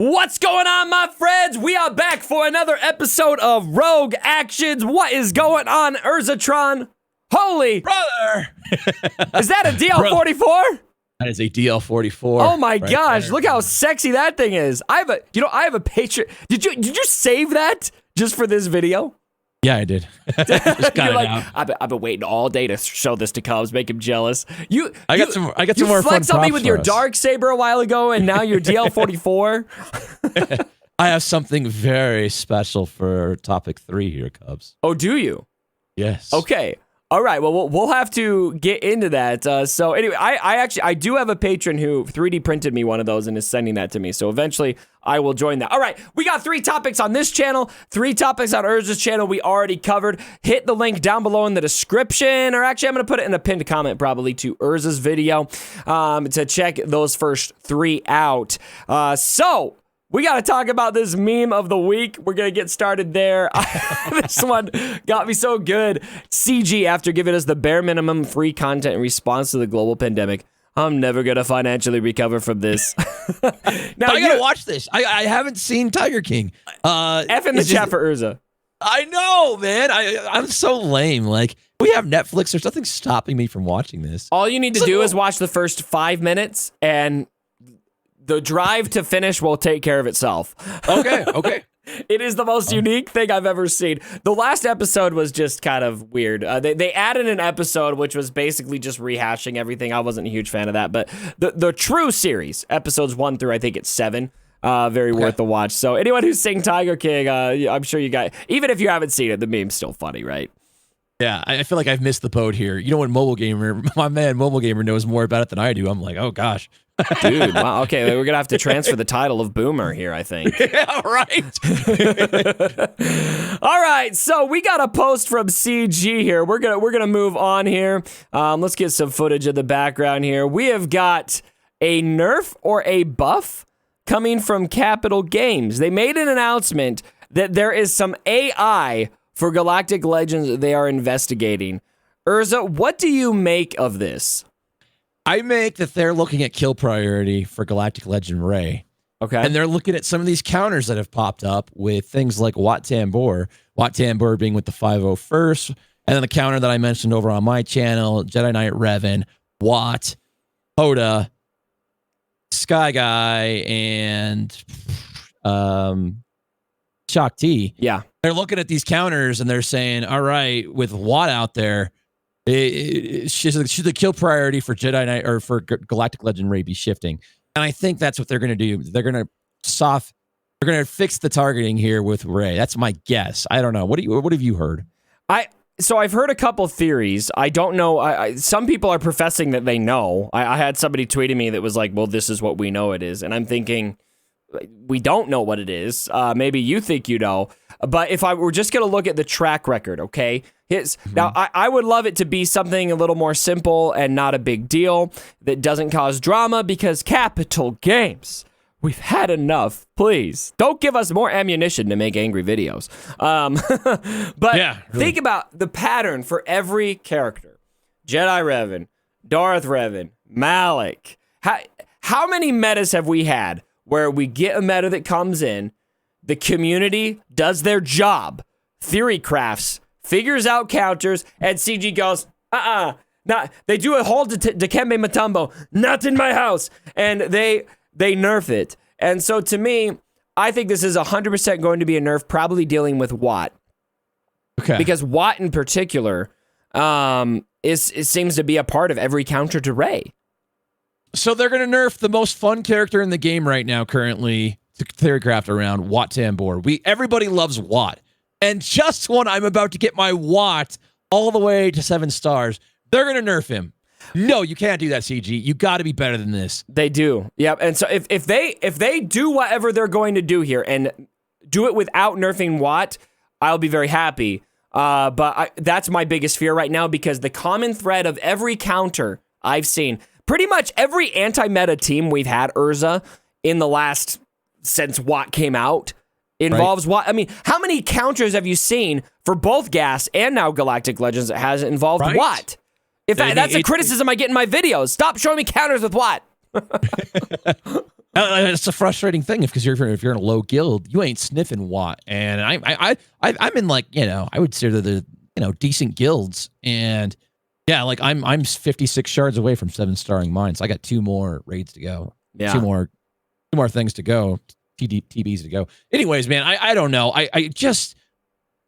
What's going on, my friends? We are back for another episode of Rogue Actions. What is going on, Urzatron? Holy brother! Is that a DL44? That is a DL44. Oh my gosh! Look how sexy that thing is. I have a Patreon. Did you save that just for this video? Yeah, I did. Just got You're it like, out. I've been waiting all day to show this to Cubs, make him jealous. I got some more fun You flexed on me with your us. dark saber a while ago, and now you're DL44. I have something very special for topic 3 here, Cubs. Oh, do you? Yes. Okay. All right. Well, we'll have to get into that. So anyway, I do have a patron who 3D printed me one of those and is sending that to me. So eventually I will join that. All right. We got 3 topics on this channel, 3 topics on Urza's channel we already covered. Hit the link down below in the description, or actually I'm going to put it in a pinned comment probably to Urza's video to check those first 3 out. So we got to talk about this meme of the week. We're going to get started there. This one got me so good. CG, after giving us the bare minimum free content in response to the global pandemic, I'm never going to financially recover from this. Now, I got to watch this. I haven't seen Tiger King. F in the chat for Urza. I know, man. I'm so lame. Like, we have Netflix. There's nothing stopping me from watching this. All you need to do is watch the first 5 minutes, and the drive to finish will take care of itself. Okay. It is the most unique thing I've ever seen. The last episode was just kind of weird. They added an episode which was basically just rehashing everything. I wasn't a huge fan of that, but the true series, episodes 1 through I think it's 7, very worth the watch. So anyone who's seen Tiger King, I'm sure you guys, even if you haven't seen it, the meme's still funny, right? Yeah, I feel like I've missed the boat here. You know what, my man Mobile Gamer knows more about it than I do. I'm like, oh gosh. Dude, wow, okay, we're gonna have to transfer the title of Boomer here, I think. Yeah, right. All right, so we got a post from CG here. We're gonna move on here. Let's get some footage of the background here. We have got a nerf or a buff coming from Capital Games. They made an announcement that there is some AI for Galactic Legends they are investigating. Urza, what do you make of this? I make that they're looking at kill priority for Galactic Legend Ray. Okay. And they're looking at some of these counters that have popped up with things like Wat Nerf being with the 501st, and then the counter that I mentioned over on my channel, Jedi Knight Revan, Wat, Yoda, Sky Guy, and Shock T. Yeah. They're looking at these counters and they're saying, all right, with Wat out there, should the kill priority for Jedi Knight or for Galactic Legend Ray be shifting? And I think that's what they're going to do. They're going to fix the targeting here with Ray. That's my guess. I don't know. What have you heard? So I've heard a couple theories. I don't know. Some people are professing that they know. I had somebody tweeting me that was like, well, this is what we know it is. And I'm thinking, we don't know what it is. Maybe you think you know. But if I were just going to look at the track record, okay? Now, I would love it to be something a little more simple and not a big deal that doesn't cause drama, because Capital Games, we've had enough. Please, don't give us more ammunition to make angry videos. But yeah, really. Think about the pattern for every character. Jedi Revan, Darth Revan, Malik. How many metas have we had where we get a meta that comes in, the community does their job, theory crafts, figures out counters, and CG goes, not. They do a whole Dikembe Mutombo, not in my house, and they nerf it. And so to me, I think this is 100% going to be a nerf, probably dealing with Wat. Okay. Because Wat in particular it seems to be a part of every counter to Ray. So they're going to nerf the most fun character in the game right now currently to theorycraft around, Wat Tambor. Everybody loves Wat. And just when I'm about to get my Wat all the way to 7 stars, they're going to nerf him. No, you can't do that, CG. You got to be better than this. They do. Yep. And so if they do whatever they're going to do here and do it without nerfing Wat, I'll be very happy. But that's my biggest fear right now, because the common thread of every counter I've seen, pretty much every anti-meta team we've had, Urza, in the last, since Wat came out, involves Wat. I mean, how many counters have you seen for both Gas and now Galactic Legends that has involved Wat? In fact, that's a criticism I get in my videos. Stop showing me counters with Wat. It's a frustrating thing because if you're in a low guild, you ain't sniffing Wat. And I'm in like, I would say the decent guilds. And yeah, like I'm 56 shards away from 7-starring mine. So I got 2 more raids to go. Yeah. Two more things to go. TBs to go. Anyways, man, I don't know. I just,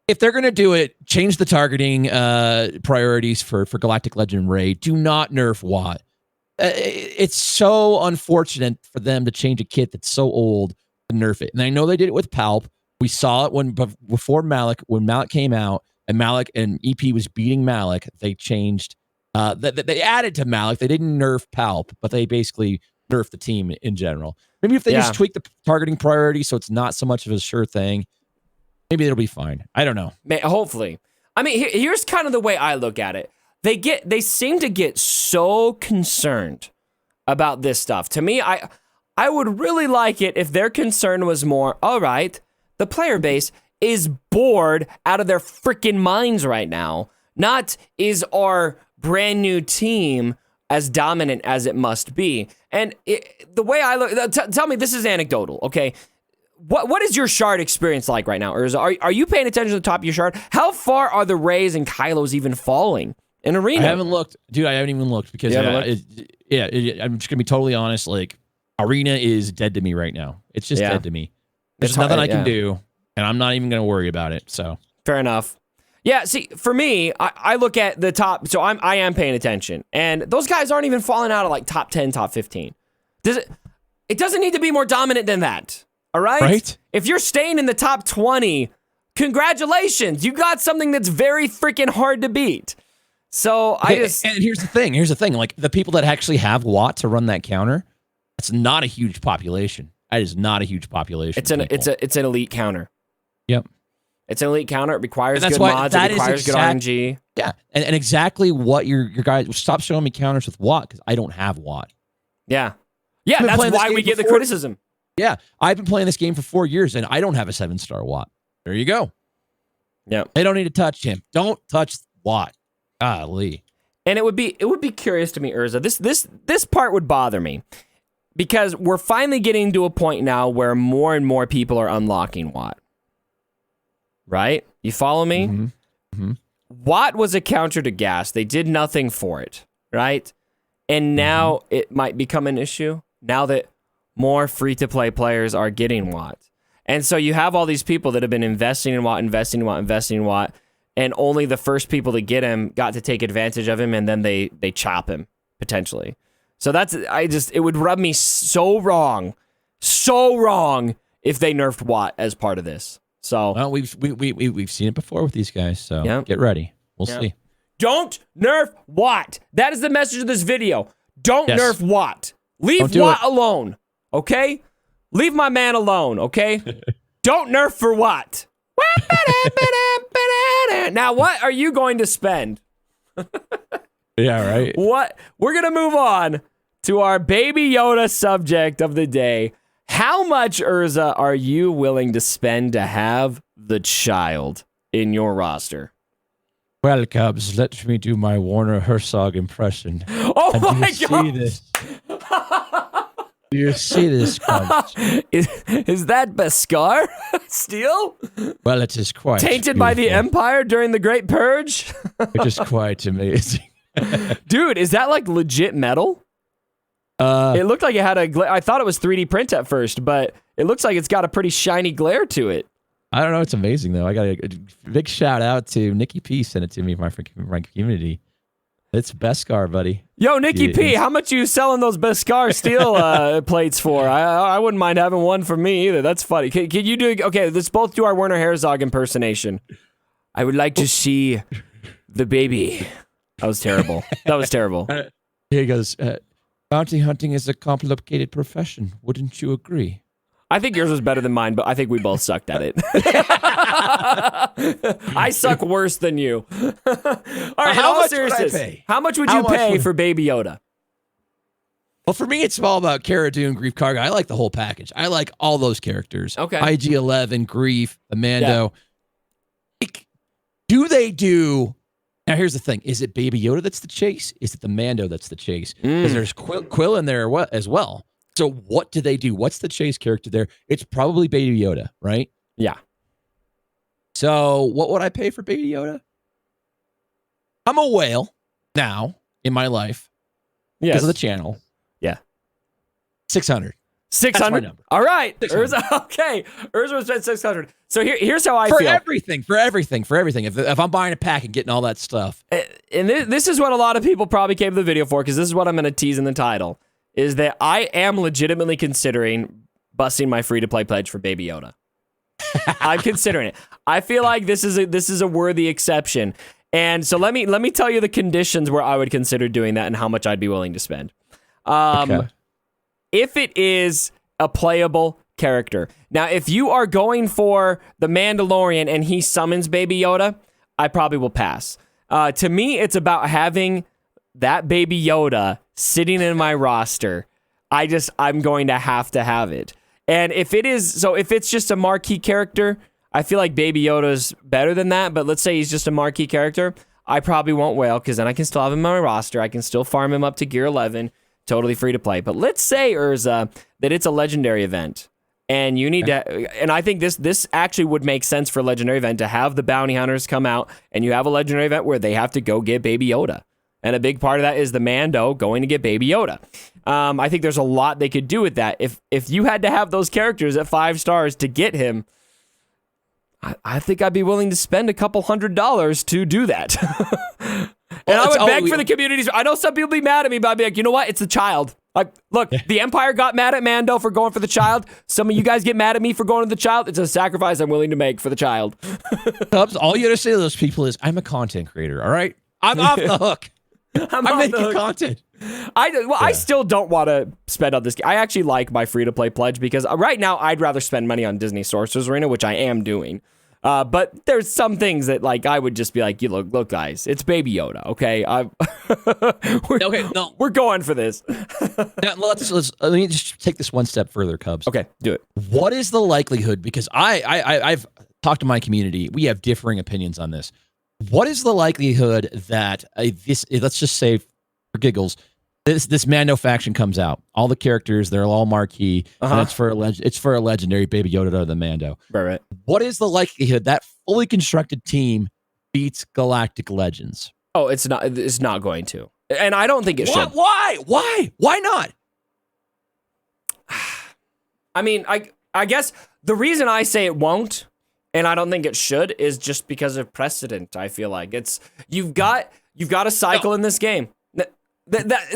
if they're going to do it, change the targeting priorities for Galactic Legend raid. Do not nerf Wat. It's so unfortunate for them to change a kit that's so old to nerf it. And I know they did it with Palp. We saw it before Malik, when Malik came out and Malik and EP was beating Malik, they changed, they added to Malik. They didn't nerf Palp, but they basically nerfed the team in general. Maybe if they just tweak the targeting priority so it's not so much of a sure thing, maybe it'll be fine. I don't know. Hopefully. I mean, here's kind of the way I look at it. They seem to get so concerned about this stuff. To me, I would really like it if their concern was more, all right, the player base is bored out of their freaking minds right now. Not is our brand new team as dominant as it must be. And the way I look, tell me, this is anecdotal, okay? What is your shard experience like right now? Or are you paying attention to the top of your shard? How far are the Rays and Kylos even falling in Arena? I haven't looked. Dude, I haven't even looked because I'm just going to be totally honest. Like, Arena is dead to me right now. It's just dead to me. There's nothing I can do, and I'm not even going to worry about it. So fair enough. Yeah, see, for me, I look at the top, so I am paying attention, and those guys aren't even falling out of like top 10, top 15. It doesn't need to be more dominant than that. All right? Right? If you're staying in the top 20, congratulations. You got something that's very freaking hard to beat. So and here's the thing. Like, the people that actually have Wat to run that counter, it's not a huge population. That is not a huge population. It's an elite counter. Yep. It's an elite counter. It requires good mods. It requires good RNG. Yeah. And exactly what your guys, stop showing me counters with Wat, because I don't have Wat. Yeah. Yeah, that's why we get the criticism. Yeah, I've been playing this game for 4 years, and I don't have a 7-star Wat. There you go. Yeah, they don't need to touch him. Don't touch Wat. Golly. And it would be curious to me, Urza. This part would bother me because we're finally getting to a point now where more and more people are unlocking Wat. Right? You follow me? Mm-hmm. Mm-hmm. Wat was a counter to gas. They did nothing for it, right? And now it might become an issue now that more free-to-play players are getting Wat. And so you have all these people that have been investing in Wat, and only the first people to get him got to take advantage of him, and then they chop him, potentially. So it would rub me so wrong if they nerfed Wat as part of this. So well, we've seen it before with these guys, so get ready. We'll see. Don't nerf Wat. That is the message of this video. Don't nerf Wat. Leave Wat alone. Okay? Leave my man alone, okay? Don't nerf for Wat. Now, what are you going to spend? Yeah, right. What? We're going to move on to our Baby Yoda subject of the day. How much, Urza, are you willing to spend to have the child in your roster? Well, Cubs, let me do my Werner Herzog impression. Oh, my God. See this? Do you see this, Cubs? Is that Beskar still? Well, it is quite tainted by the Empire during the Great Purge? It is quite amazing. Dude, is that like legit metal? It looked like it had I thought it was 3D print at first, but it looks like it's got a pretty shiny glare to it. I don't know. It's amazing, though. I got a big shout out to Nikki P. Sent it to me, my community. It's Beskar, buddy. Yo, Nikki P, how much you selling those Beskar steel plates for? I wouldn't mind having one for me either. That's funny. Can you do... Okay, let's both do our Werner Herzog impersonation. I would like to see the baby. That was terrible. That was terrible. Here he goes. Bounty hunting is a complicated profession. Wouldn't you agree? I think yours was better than mine, but I think we both sucked at it. I suck worse than you. All right, how much would I pay? How much would you pay for Baby Yoda? Well, for me, it's all about Cara Dune, Grief Karga. I like the whole package. I like all those characters. Okay. IG-11, Grief, Amando. Yeah. Do they do... Now, here's the thing. Is it Baby Yoda that's the chase? Is it the Mando that's the chase? Because there's Quill in there as well. So what do they do? What's the chase character there? It's probably Baby Yoda, right? Yeah. So what would I pay for Baby Yoda? I'm a whale now in my life because of the channel. Yeah. 600. 600. All right. Urza, okay. Urza said 600. So here's how I feel. For everything. If I'm buying a pack and getting all that stuff. And this is what a lot of people probably came to the video for, because this is what I'm going to tease in the title, is that I am legitimately considering busting my free-to-play pledge for Baby Yoda. I'm considering it. I feel like this is a worthy exception. And so let me tell you the conditions where I would consider doing that and how much I'd be willing to spend. Okay. If it is a playable character. Now, if you are going for the Mandalorian and he summons Baby Yoda, I probably will pass. To me, it's about having that Baby Yoda sitting in my roster. I'm going to have it. And if it's just a marquee character, I feel like Baby Yoda's better than that. But let's say he's just a marquee character, I probably won't whale, because then I can still have him on my roster. I can still farm him up to gear 11. Totally free to play. But let's say, Urza, that it's a legendary event, and you need to, and I think this actually would make sense for a legendary event to have the bounty hunters come out, and you have a legendary event where they have to go get Baby Yoda. And a big part of that is the Mando going to get Baby Yoda. I think there's a lot they could do with that. If you had to have those characters at 5 stars to get him, I think I'd be willing to spend a couple $100 to do that. And I would beg for the communities. I know some people be mad at me, but I'd be like, you know what? It's the child. Look, the Empire got mad at Mando for going for the child. Some of you guys get mad at me for going to the child. It's a sacrifice I'm willing to make for the child. Cubs, all you got to say to those people is, I'm a content creator, all right? I'm off the hook. I'm making content. I still don't want to spend on this. I actually like my free-to-play pledge, because right now I'd rather spend money on Disney Sorcerer's Arena, which I am doing. But there's some things that, like, I would just be like, look, guys, it's Baby Yoda, okay? We're going for this. Now, let me just take this one step further, Cubs. Okay, do it. What is the likelihood? Because I've talked to my community. We have differing opinions on this. What is the likelihood that let's just say for giggles, this Mando faction comes out? All the characters, they're all marquee, and it's for a legendary Baby Yoda or the Mando. Right. What is the likelihood that fully constructed team beats Galactic Legends? Oh, it's not going to. And I don't think it should. Why? Why not? I mean, I guess the reason I say it won't, and I don't think it should, is just because of precedent. I feel like you've got a cycle in this game.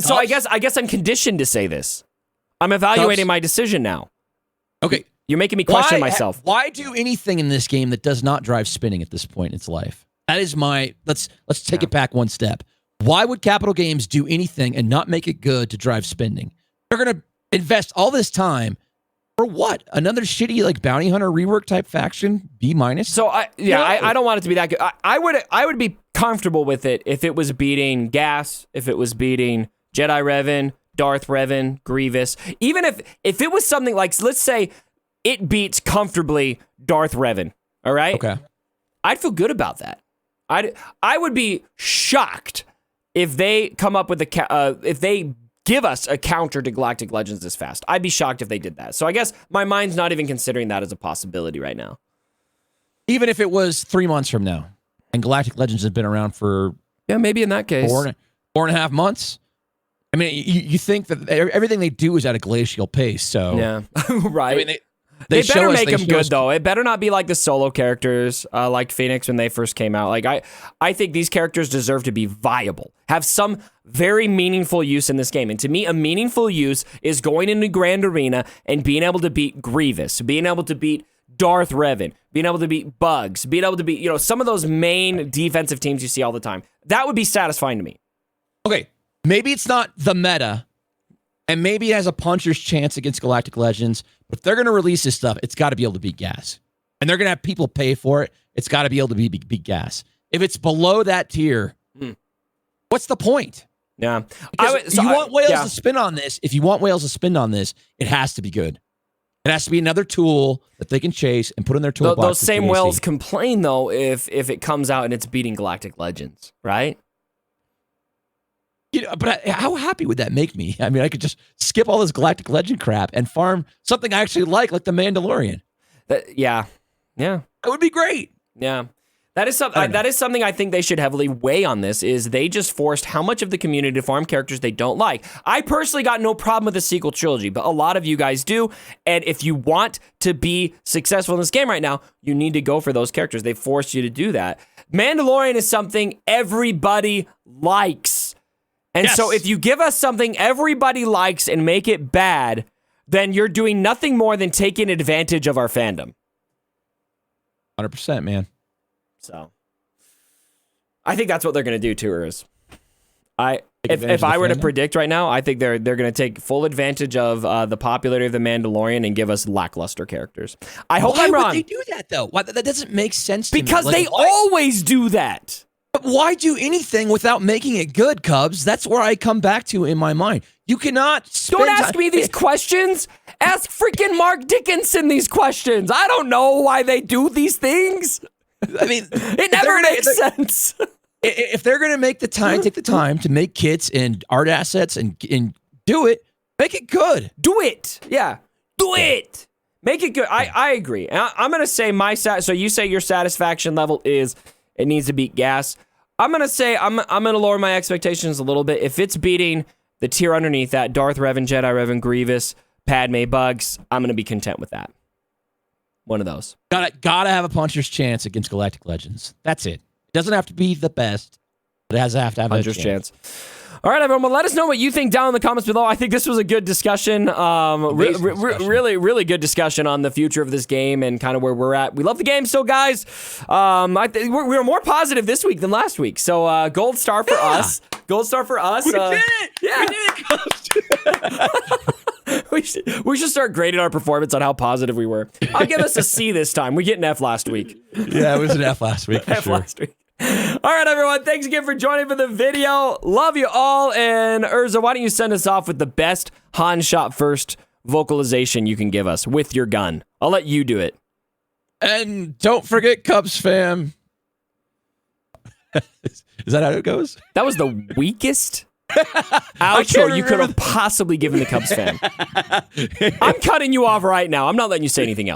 So I guess I'm conditioned to say this. I'm evaluating my decision now. Okay. You're making me question myself. Why do anything in this game that does not drive spinning at this point in its life? That is let's take it back one step. Why would Capital Games do anything and not make it good to drive spending? They're going to invest all this time for what? Another shitty, like, bounty hunter rework type faction? B-? So I don't want it to be that good. I would be comfortable with it if it was beating Gas, if it was beating Jedi Revan, Darth Revan, Grievous. Even if it was something like, let's say it beats comfortably Darth Revan, all right? Okay. I'd feel good about that. I would be shocked if they come up with if they give us a counter to Galactic Legends this fast. I'd be shocked if they did that. So I guess my mind's not even considering that as a possibility right now. Even if it was 3 months from now, and Galactic Legends has been around for maybe in that case 4.5 months. I mean, you think that everything they do is at a glacial pace. So yeah, right. I mean, they better make them good, though. It better not be like the solo characters, like Phoenix when they first came out. Like I think these characters deserve to be viable, have some very meaningful use in this game. And to me, a meaningful use is going into Grand Arena and being able to beat Grievous, being able to beat Darth Revan, being able to beat Bugs, being able to beat, some of those main defensive teams you see all the time. That would be satisfying to me. Okay, maybe it's not the meta, and maybe it has a puncher's chance against Galactic Legends, but if they're going to release this stuff, it's got to be able to beat Gas. And they're going to have people pay for it. It's got to be able to beat Gas. If it's below that tier, what's the point? Yeah. You want whales to spin on this. If you want whales to spin on this, it has to be good. It has to be another tool that they can chase and put in their toolbox. Those same whales complain, though, if it comes out and it's beating Galactic Legends, right? But how happy would that make me? I mean, I could just skip all this Galactic Legend crap and farm something I actually like the Mandalorian. Yeah. It would be great. Yeah. That is something I think they should heavily weigh on this, is they just forced how much of the community to farm characters they don't like. I personally got no problem with the sequel trilogy, but a lot of you guys do. And if you want to be successful in this game right now, you need to go for those characters. They forced you to do that. Mandalorian is something everybody likes. And so if you give us something everybody likes and make it bad, then you're doing nothing more than taking advantage of our fandom. 100%, man. So, I think that's what they're going to do to Urs. If I were to predict right now, I think they're going to take full advantage of the popularity of the Mandalorian and give us lackluster characters. I hope I'm wrong. Why would they do that, though? Why, that doesn't make sense to me. Because they always do that. But why do anything without making it good, Cubs? That's where I come back to in my mind. You cannot spend Don't ask me these questions. Ask freaking Mark Dickinson these questions. I don't know why they do these things. I mean, it never makes sense. If they're going to make the time, take the time to make kits and art assets and do it, make it good. Do it. Yeah. Do it. Make it good. I agree. And I'm going to say so you say your satisfaction level is it needs to beat gas. I'm going to say I'm going to lower my expectations a little bit. If it's beating the tier underneath that, Darth Revan, Jedi Revan, Grievous, Padme, Bugs, I'm going to be content with that. One of those. Gotta have a puncher's chance against Galactic Legends. That's it. It doesn't have to be the best, but it has to have a puncher's chance. All right, everyone. Well, let us know what you think down in the comments below. I think this was a good discussion. Really good discussion on the future of this game and kind of where we're at. We love the game still, guys. We were more positive this week than last week. So gold star for us. Gold star for us. We did it. Yeah. We did it. We should start grading our performance on how positive we were. I'll give us a C this time. We get an F last week. Yeah, it was an F last week. Last week. All right, everyone. Thanks again for joining for the video. Love you all. And Urza, why don't you send us off with the best Han shot first vocalization you can give us with your gun? I'll let you do it. And don't forget CUBSFAM. Is that how it goes? That was the weakest outro you could have possibly given the CUBSFAM. I'm cutting you off right now. I'm not letting you say anything else.